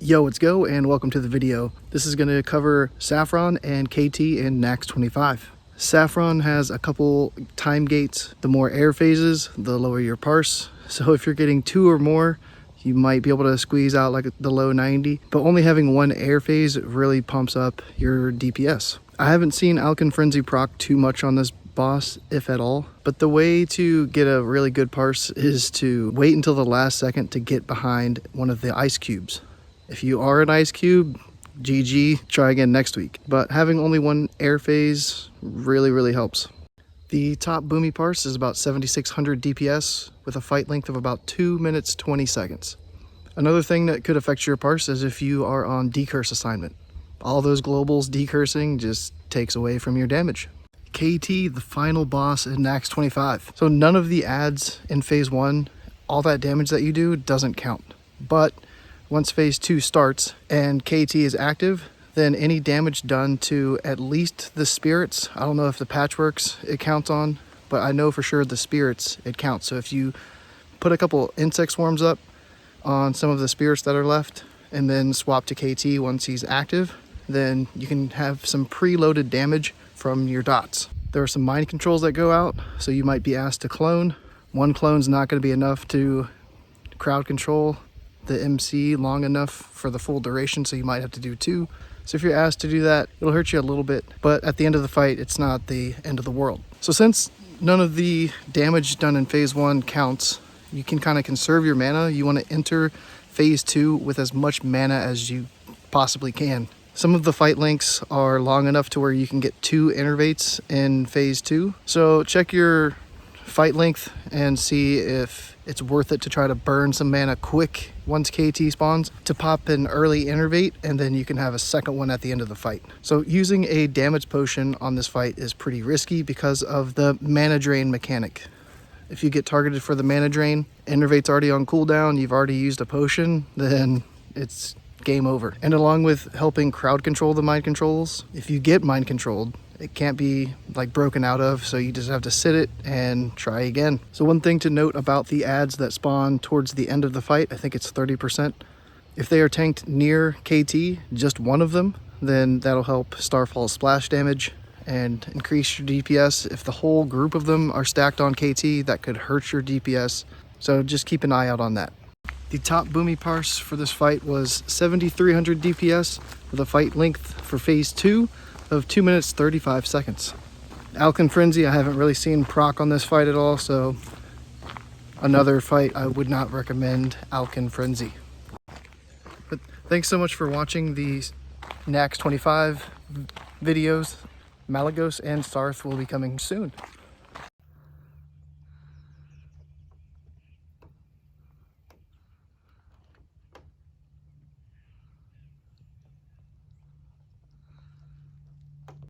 Yo, let's go and welcome to the video. This is going to cover Sapphiron and KT in Naxx 25. Sapphiron has a couple time gates. The more air phases, the lower your parse. So if you're getting 2 or more, you might be able to squeeze out like the low 90, but only having 1 air phase really pumps up your DPS. I haven't seen Alkin Frenzy proc too much on this boss, if at all, but the way to get a really good parse is to wait until the last second to get behind one of the ice cubes. If you are an ice cube, GG, try again next week. But having only 1 air phase really helps. The top boomy parse is about 7600 DPS with a fight length of about 2 minutes 20 seconds. Another thing that could affect your parse is if you are on decurse assignment. All those globals decursing just takes away from your damage. KT, the final boss in Naxx 25. So none of the adds in phase 1, all that damage that you do doesn't count. But once phase 2 starts and KT is active, then any damage done to at least the spirits, I don't know if the patchworks it counts on, but I know for sure the spirits it counts. So if you put a couple insect swarms up on some of the spirits that are left and then swap to KT once he's active, then you can have some preloaded damage from your dots. There are some mind controls that go out, so you might be asked to clone. 1 clone's not going to be enough to crowd control the MC long enough for the full duration, so you might have to do 2. So if you're asked to do that, it'll hurt you a little bit, but at the end of the fight, it's not the end of the world. So since none of the damage done in phase 1 counts, you can kind of conserve your mana. You want to enter phase 2 with as much mana as you possibly can. Some of the fight links are long enough to where you can get 2 innervates in phase 2. So check your fight length and see if it's worth it to try to burn some mana quick once KT spawns to pop an early innervate, and then you can have a second one at the end of the fight. So using a damage potion on this fight is pretty risky because of the mana drain mechanic. If you get targeted for the mana drain, innervate's already on cooldown, you've already used a potion, then it's game over. And along with helping crowd control the mind controls, if you get mind controlled, it can't be like broken out of, so you just have to sit it and try again. So one thing to note about the adds that spawn towards the end of the fight, I think it's 30%. If they are tanked near KT, just one of them, then that'll help Starfall's splash damage and increase your DPS. If the whole group of them are stacked on KT, that could hurt your DPS. So just keep an eye out on that. The top boomy parse for this fight was 7300 DPS with a fight length for phase 2 of 2 minutes 35 seconds. Alkin Frenzy, I haven't really seen proc on this fight at all, so another fight I would not recommend Alkin Frenzy. But thanks so much for watching the Naxx 25 videos. Malagos and Sarth will be coming soon.